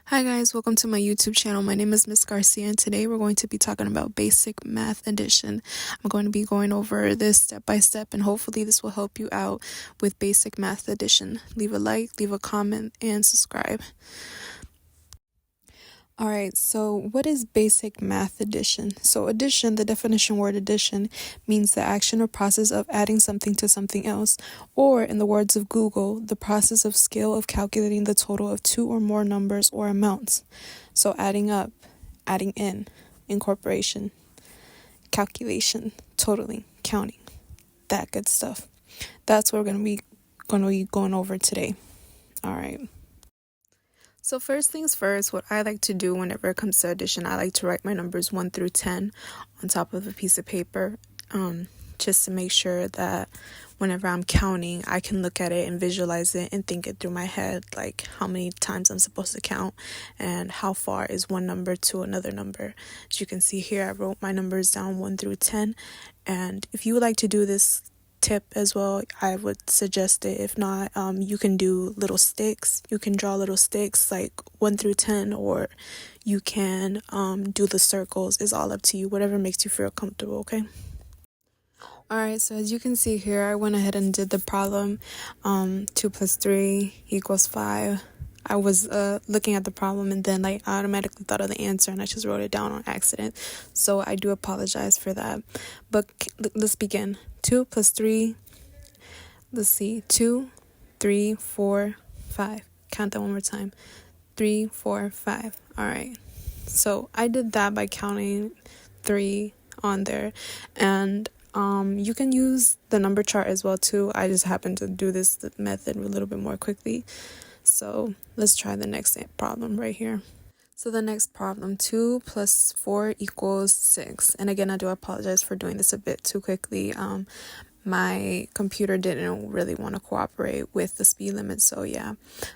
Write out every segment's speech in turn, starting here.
Hi guys, welcome to my YouTube channel. My name is Ms.Garcia and today we're going to be talking about basic math addition. I'm going to be going over this step by step and hopefully this will help you out with basic math addition. Leave a like, leave a comment, and subscribe. Alright, so what is basic math addition? So addition, the definition word addition, means the action or process of adding something to something else, or in the words of Google, the process of skill of calculating the total of two or more numbers or amounts. So adding up, adding in, incorporation, calculation, totaling, counting, that good stuff. That's what we're going to be going over today. Alright. So first things first, what I like to do whenever it comes to addition, I like to write my numbers 1 through 10 on top of a piece of paper, just to make sure that whenever I'm counting, I can look at it and visualize it and think it through my head, like how many times I'm supposed to count and how far is one number to another number. As you can see here, I wrote my numbers down 1 through 10, and if you would like to do this tip as well, I would suggest it. If not, you can do little sticks. You can draw little sticks like 1 through 10, or you can do the circles. It's all up to you, whatever makes you feel comfortable. Okay. Alright, so as you can see here, I went ahead and did the problem. 2 plus 3 equals 5. I was looking at the problem and then I automatically thought of the answer and I just wrote it down on accident. So I do apologize for that. But let's begin. 2 plus 3. Let's see. 2, 3, 4, 5. Count that one more time. 3, 4, 5. Alright. So I did that by counting 3 on there. And you can use the number chart as well too. I just happen to do this method a little bit more quickly. So let's try the next problem right here. So the next problem, 2 plus 4 equals 6. And again, I do apologize for doing this a bit too quickly. My computer didn't really want to cooperate with the speed limit. So yeah,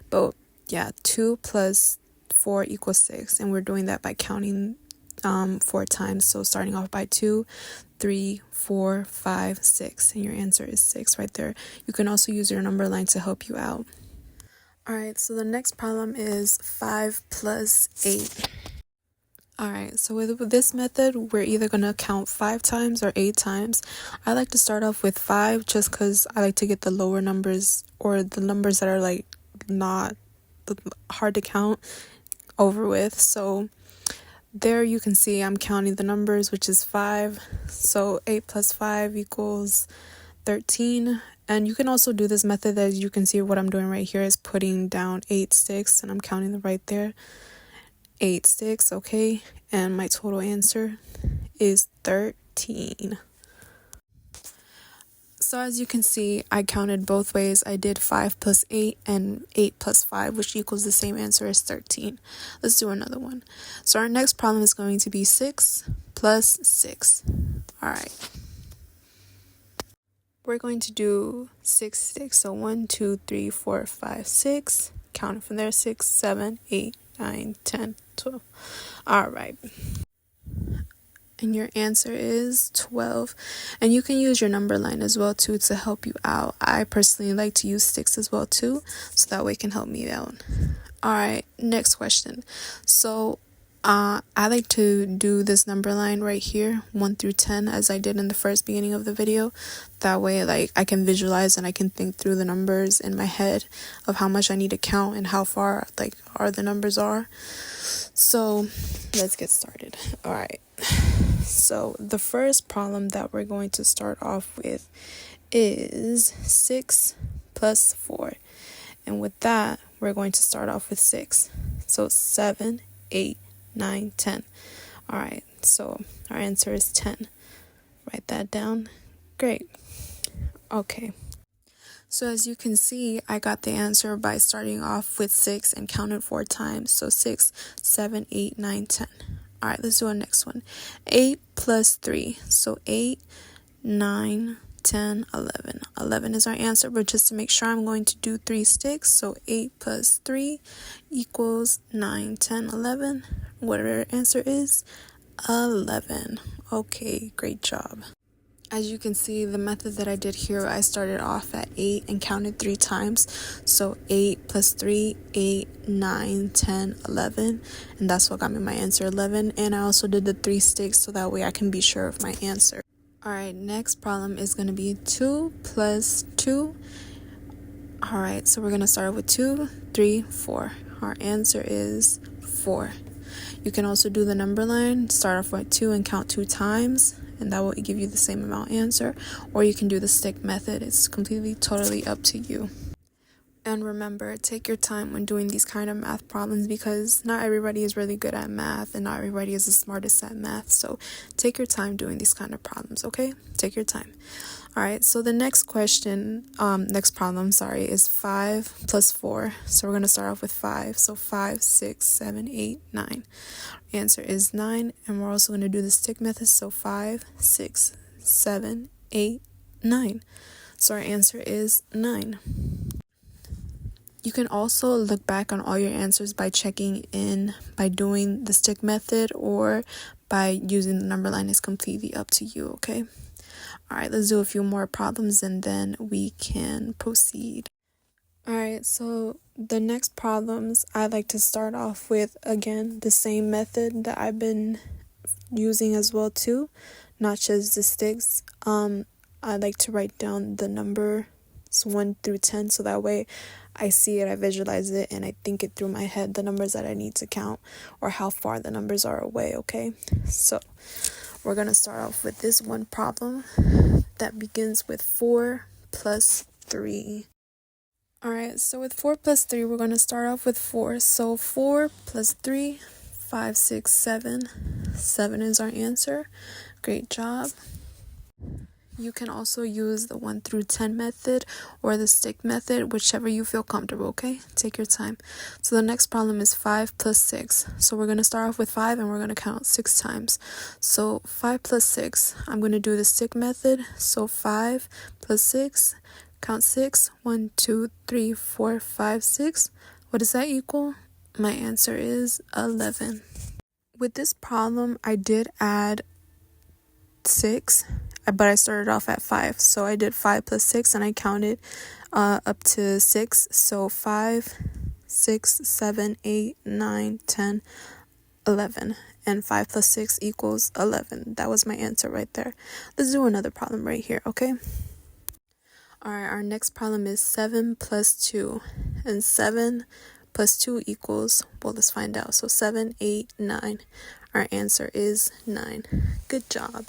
but yeah, 2 plus 4 equals 6. And we're doing that by counting 4 times. So starting off by 2, 3, 4, 5, 6. And your answer is 6 right there. You can also use your number line to help you out. Alright, so the next problem is 5 plus 8. Alright, so with this method, we're either going to count 5 times or 8 times. I like to start off with 5 just because I like to get the lower numbers, or the numbers that are like not hard to count, over with. So there you can see I'm counting the numbers, which is 5. So 8 plus 5 equals 13. And you can also do this method. As you can see, what I'm doing right here is putting down 8 sticks, and I'm counting them right there. 8 sticks, okay. And my total answer is 13. So as you can see, I counted both ways. I did 5 plus 8 and 8 plus 5, which equals the same answer as 13. Let's do another one. So our next problem is going to be 6 plus 6. All right. We're going to do 6 sticks. So 1, 2, 3, 4, 5, 6. Count from there. 6, 7, 8, 9, 10, 12. All right. And your answer is 12. And you can use your number line as well too to help you out. I personally like to use sticks as well too, so that way it can help me out. All right, next question. So I like to do this number line right here, 1 through 10, as I did in the first beginning of the video. That way, like, I can visualize and I can think through the numbers in my head of how much I need to count and how far, like, the numbers are. So let's get started. All right. So the first problem that we're going to start off with is 6 plus 4. And with that, we're going to start off with 6. So 7, 8, 9, 10. All right, so our answer is 10. Write that down. Great. Okay. So as you can see, I got the answer by starting off with 6 and counted 4 times. So 6, 7, 8, 9, 10. All right, let's do our next one. 8 plus 3. So 8, 9, 10, 11. 11 is our answer, but just to make sure, I'm going to do 3 sticks. So 8 plus 3 equals 9, 10, 11. Whatever our answer is, 11. Okay, great job. As you can see, the method that I did here, I started off at 8 and counted 3 times. So 8 plus 3, 8, 9, 10, 11. And that's what got me my answer, 11. And I also did the 3 sticks so that way I can be sure of my answer. Alright, next problem is going to be 2 plus 2. Alright, so we're going to start with 2, 3, 4. Our answer is 4. You can also do the number line, start off with 2 and count 2 times, and that will give you the same amount answer. Or you can do the stick method. It's completely, totally up to you. And remember, take your time when doing these kind of math problems because not everybody is really good at math and not everybody is the smartest at math. So take your time doing these kind of problems, okay? Take your time. All right, so the next problem, is 5 plus 4. So we're going to start off with 5. So 5, 6, 7, 8, 9. Answer is 9. And we're also going to do the stick method. So 5, 6, 7, 8, 9. So our answer is 9. You can also look back on all your answers by checking in, by doing the stick method, or by using the number line. Is completely up to you, okay? All right, let's do a few more problems and then we can proceed. All right, so the next problems, I like to start off with, again, the same method that I've been using as well too, not just the sticks. I like to write down the numbers 1 through 10 so that way I see it, I visualize it, and I think it through my head, the numbers that I need to count or how far the numbers are away, okay? So we're going to start off with this one problem that begins with 4 plus 3. All right, so with 4 plus 3, we're going to start off with 4. So 4 plus 3, 5, 6, 7. 7 is our answer. Great job. You can also use the 1 through 10 method or the stick method, whichever you feel comfortable, okay? Take your time. So the next problem is 5 plus 6. So we're going to start off with 5 and we're going to count 6 times. So 5 plus 6, I'm going to do the stick method. So 5 plus 6, count 6. 1, 2, 3, 4, 5, 6. What does that equal? My answer is 11. With this problem, I did add 6, but I started off at 5. So I did 5 plus 6 and I counted up to 6. So 5, 6, 7, 8, 9, 10, 11. And 5 plus 6 equals 11. That was my answer right there. Let's do another problem right here, okay? All right, our next problem is 7 plus 2. And 7 plus 2 equals, well, let's find out. So 7, 8, 9. Our answer is 9. Good job.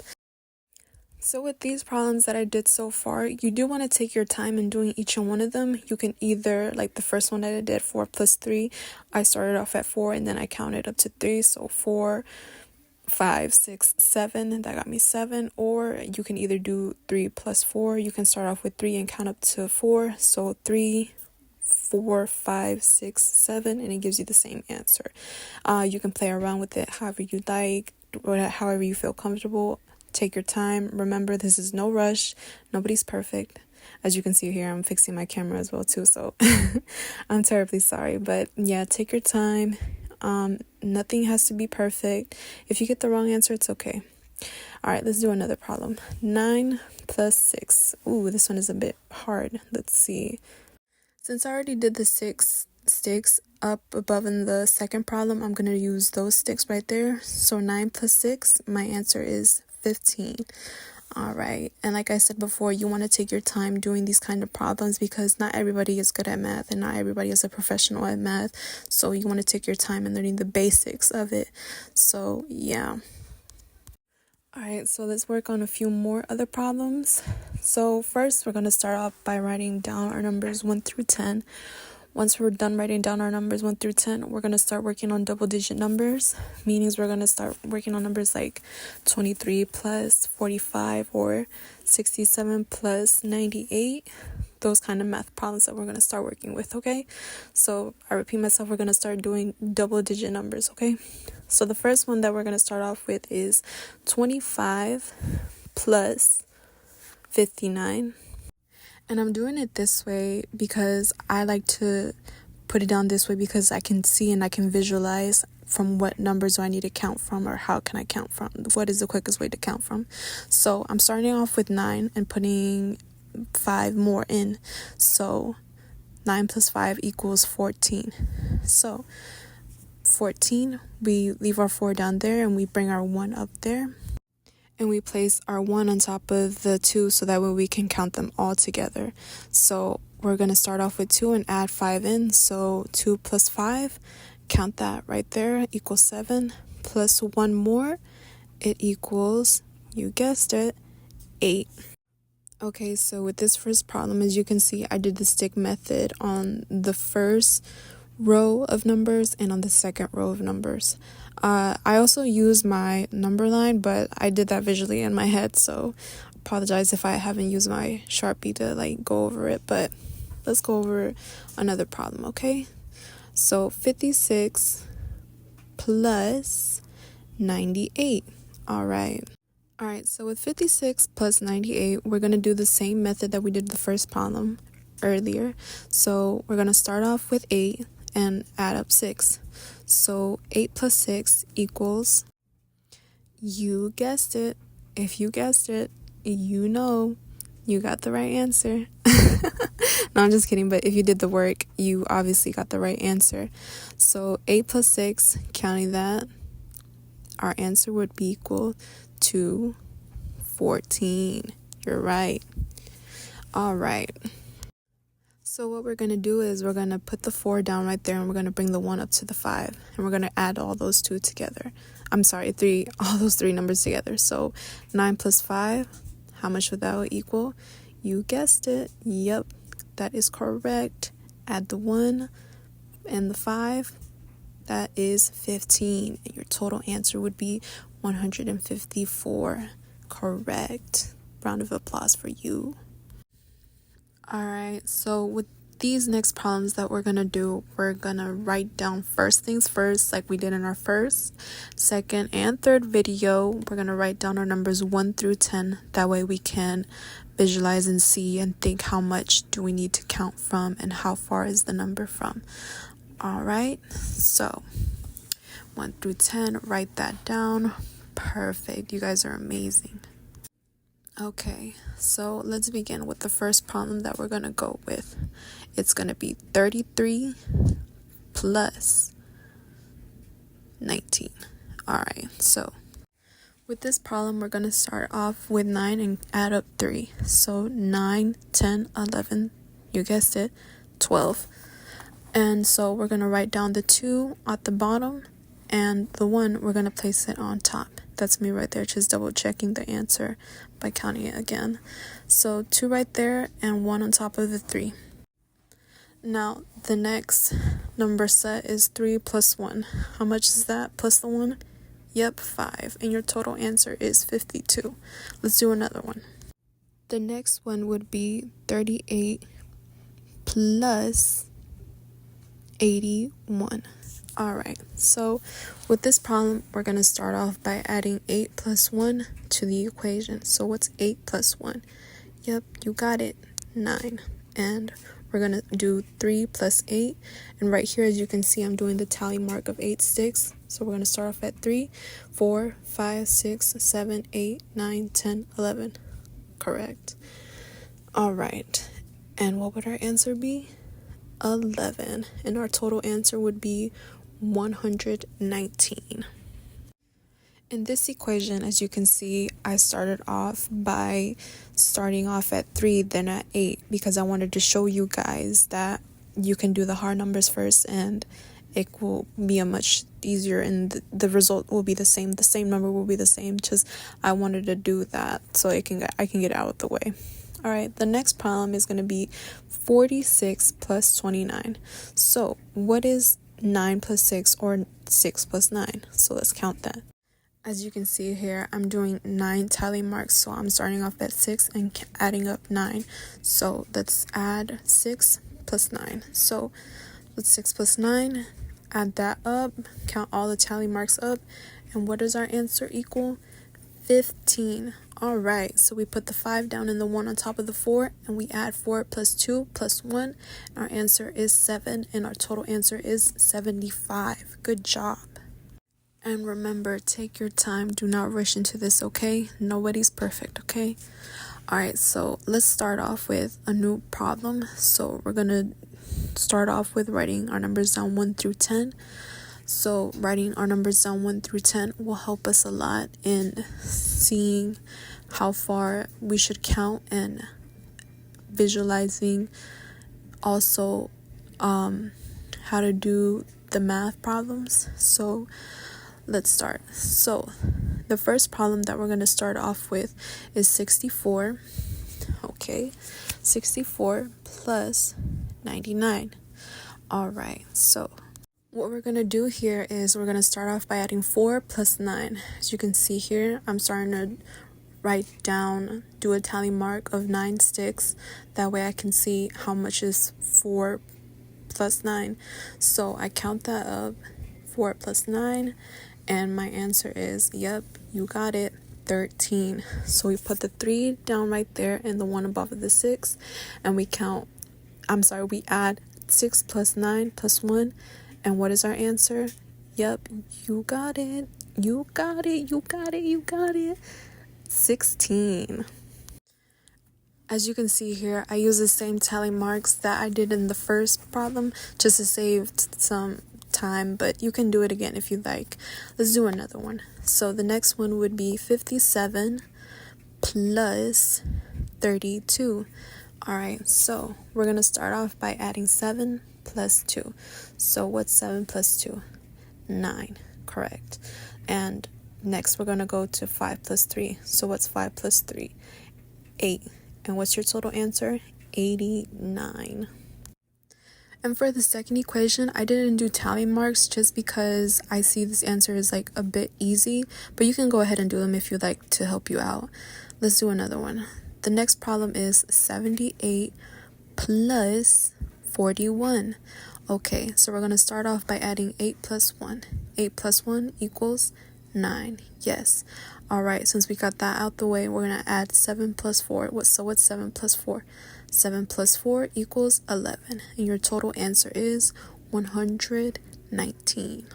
So with these problems that I did so far, you do want to take your time in doing each one of them. You can either, like the first one that I did, 4 plus 3, I started off at 4 and then I counted up to 3. So 4, 5, 6, 7, that got me 7. Or you can either do 3 plus 4. You can start off with 3 and count up to 4. So 3, 4, 5, 6, 7, and it gives you the same answer. You can play around with it however you like, however you feel comfortable. Take your time. Remember, this is no rush. Nobody's perfect. As you can see here, I'm fixing my camera as well too, so I'm terribly sorry. But yeah, take your time. Nothing has to be perfect. If you get the wrong answer, it's okay. All right, let's do another problem. 9 plus 6. Ooh, this one is a bit hard. Let's see. Since I already did the 6 sticks up above in the second problem, I'm going to use those sticks right there. So 9 plus 6, my answer is 15. All right, and like I said before, you want to take your time doing these kind of problems because not everybody is good at math and not everybody is a professional at math. So you want to take your time in learning the basics of it. So yeah. All right, so let's work on a few more other problems. So first, we're going to start off by writing down our numbers 1 through 10. Once we're done writing down our numbers 1 through 10, we're going to start working on double-digit numbers. Meaning we're going to start working on numbers like 23 plus 45 or 67 plus 98. Those kind of math problems that we're going to start working with, okay? So I repeat myself, we're going to start doing double-digit numbers, okay? So the first one that we're going to start off with is 25 plus 59. And I'm doing it this way because I like to put it down this way because I can see and I can visualize from what numbers do I need to count from, or how can I count from? What is the quickest way to count from? So I'm starting off with 9 and putting 5 more in. So 9 plus 5 equals 14. So 14, we leave our 4 down there and we bring our 1 up there. And we place our 1 on top of the 2 so that way we can count them all together. So we're going to start off with 2 and add 5 in. So 2 plus 5, count that right there, equals 7. Plus 1 more, it equals, you guessed it, 8. Okay, so with this first problem, as you can see, I did the stick method on the first row of numbers and on the second row of numbers. I also used my number line, but I did that visually in my head, so apologize if I haven't used my Sharpie to go over it, but let's go over another problem, okay? So 56 plus 98. All right, so with 56 plus 98, we're going to do the same method that we did the first problem earlier. So we're going to start off with 8 and add up 6. So 8 plus 6 equals, you guessed it. If you guessed it, you know you got the right answer. No, I'm just kidding, but if you did the work, you obviously got the right answer. So 8 plus 6, counting that, our answer would be equal to 14. You're right. All right. So what we're going to do is we're going to put the 4 down right there, and we're going to bring the 1 up to the 5, and we're going to add all those 2 together. I'm sorry, all those 3 numbers together. So 9 plus 5, how much would that equal? You guessed it. Yep, that is correct. Add the 1 and the 5. That is 15. And your total answer would be 154. Correct. Round of applause for you. Alright, so with these next problems that we're going to do, we're going to write down first things first, like we did in our first, second, and third video. We're going to write down our numbers 1 through 10. That way we can visualize and see and think how much do we need to count from and how far is the number from. Alright, so 1 through 10, write that down. Perfect. You guys are amazing. Okay, so let's begin with the first problem that we're going to go with. It's going to be 33 plus 19. Alright, so with this problem, we're going to start off with 9 and add up 3. So 9, 10, 11, you guessed it, 12. And so we're going to write down the 2 at the bottom, and the 1, we're going to place it on top. That's me right there, just double checking the answer by counting it again. So 2 right there and 1 on top of the 3. Now the next number set is 3 plus 1. How much is that plus the 1? Yep, 5. And your total answer is 52. Let's do another one. The next one would be 38 plus 81. Alright, so with this problem, we're going to start off by adding 8 plus 1 to the equation. So what's 8 plus 1? Yep, you got it, 9. And we're going to do 3 plus 8. And right here, as you can see, I'm doing the tally mark of 8 sticks. So we're going to start off at 3, 4, 5, 6, 7, 8, 9, 10, 11. Correct. Alright, and what would our answer be? 11. And our total answer would be 119. In this equation, as you can see, I started off by starting off at 3, then at 8, because I wanted to show you guys that you can do the hard numbers first and it will be a much easier, and the result will be the same. The same number will be the same, just I wanted to do that so I can get it out of the way. Alright, the next problem is going to be 46 plus 29. So what is 9 plus 6 or 6 plus 9? So let's count that. As you can see here, I'm doing 9 tally marks. So I'm starting off at 6 and adding up 9. So let's add 6 plus 9. So let's 6 plus 9, add that up, count all the tally marks up. And what does our answer equal? 15. Alright, so we put the 5 down and the 1 on top of the 4, and we add 4 plus 2 plus 1. Our answer is 7, and our total answer is 75. Good job. And remember, take your time. Do not rush into this, okay? Nobody's perfect, okay? Alright, so let's start off with a new problem. So we're gonna start off with writing our numbers down 1 through 10. So writing our numbers down 1 through 10 will help us a lot in seeing how far we should count and visualizing also how to do the math problems. So let's start. So the first problem that we're going to start off with is 64. Okay, 64 plus 99. All right, so what we're going to do here is we're going to start off by adding 4 plus 9. As you can see here, I'm starting to write down, do a tally mark of 9 sticks. That way I can see how much is 4 plus 9. So I count that up, 4 plus 9, and my answer is, yep, you got it, 13. So we put the 3 down right there and the 1 above the 6, and we add 6 plus 9 plus 1, and what is our answer? Yep, you got it, you got it, you got it, you got it, 16. As you can see here, I use the same tally marks that I did in the first problem just to save some time, but you can do it again if you like. Let's do another one. So the next one would be 57 plus 32. Alright, so we're going to start off by adding 7 plus 2. So what's 7 plus 2? 9, correct. And next we're going to go to 5 plus 3. So what's 5 plus 3? 8. And what's your total answer? 89. And for the second equation, I didn't do tally marks just because I see this answer is like a bit easy, but you can go ahead and do them if you'd like to help you out. Let's do another one. The next problem is 78 plus 41. Okay, so we're going to start off by adding 8 plus 1. 8 plus 1 equals 9. Yes. All right, since we got that out the way, we're going to add 7 plus 4. So what's 7 plus 4? 7 plus 4 equals 11. And your total answer is 119.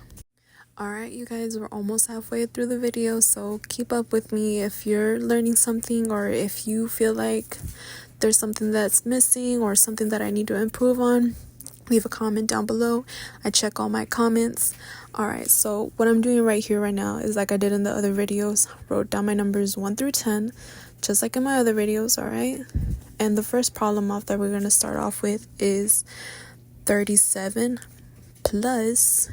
All right, you guys, we're almost halfway through the video, so keep up with me if you're learning something or if you feel like there's something that's missing or something that I need to improve on. Leave a comment down below. I check all my comments. Alright, so what I'm doing right here right now is like I did in the other videos. Wrote down my numbers 1 through 10, just like in my other videos, alright? And the first problem off that we're going to start off with is 37 plus,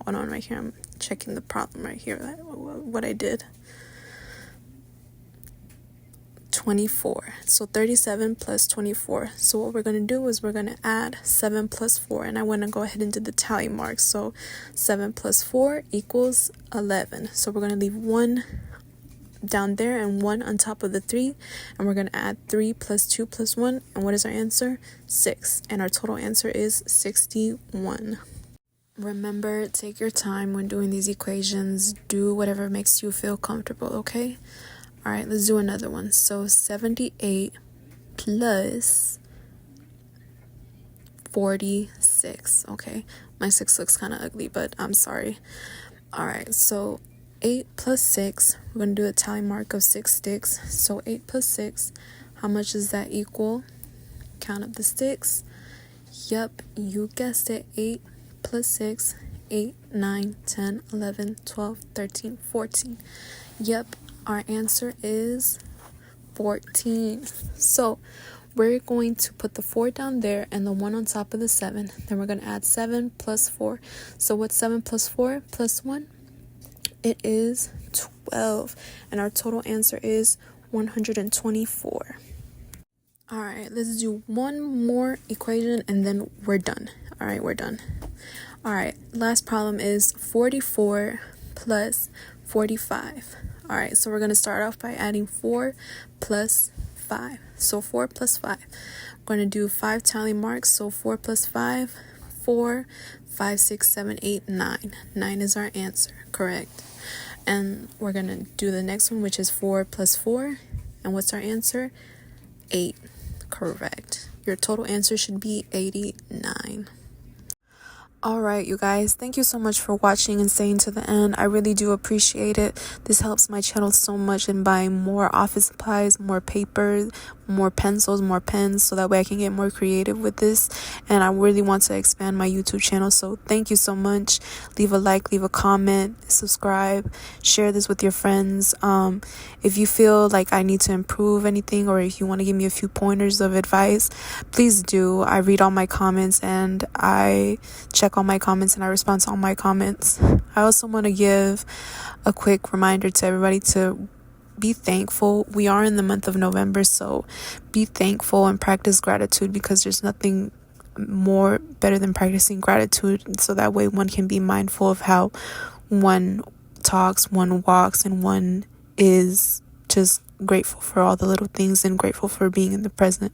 hold on right here, I'm checking the problem right here, what I did. 24. So 37 plus 24. So what we're going to do is we're going to add 7 plus 4. And I want to go ahead and do the tally marks. So 7 plus 4 equals 11. So we're going to leave 1 down there and 1 on top of the 3. And we're going to add 3 plus 2 plus 1. And what is our answer? 6. And our total answer is 61. Remember, take your time when doing these equations. Do whatever makes you feel comfortable, okay? All right, let's do another one. So 78 plus 46. Okay, my 6 looks kind of ugly, but I'm sorry. All right, so 8 plus 6. We're going to do a tally mark of 6 sticks. So 8 plus 6, how much does that equal? Count up the sticks. Yep, you guessed it. 8 plus 6, 8, 9, 10, 11, 12, 13, 14. Yep. Our answer is 14. So we're going to put the 4 down there and the 1 on top of the 7. Then we're going to add 7 plus 4. So what's 7 plus 4 plus 1? It is 12. And our total answer is 124. All right, let's do one more equation and then we're done. All right, we're done. All right, last problem is 44 plus 45. All right, so we're going to start off by adding 4 plus 5. So 4 plus 5. We're going to do 5 tally marks. So 4 plus 5, 4, 5, 6, 7, 8, 9. 9 is our answer, correct. And we're going to do the next one, which is 4 plus 4. And what's our answer? 8, correct. Your total answer should be 89. All right, you guys, thank you so much for watching and staying to the end. I really do appreciate it. This helps my channel so much in buying more office supplies, more paper, more pencils, more pens, so that way I can get more creative with this. And I really want to expand my YouTube channel. So thank you so much. Leave a like, leave a comment, subscribe, share this with your friends. If you feel like I need to improve anything, or if you want to give me a few pointers of advice, please do. I read all my comments and I check all my comments and I respond to all my comments. I also want to give a quick reminder to everybody to be thankful. We are in the month of November, so be thankful and practice gratitude, because there's nothing more better than practicing gratitude, so that way one can be mindful of how one talks, one walks, and one is just grateful for all the little things and grateful for being in the present.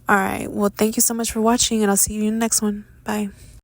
All right, well, thank you so much for watching, and I'll see you in the next one. Bye.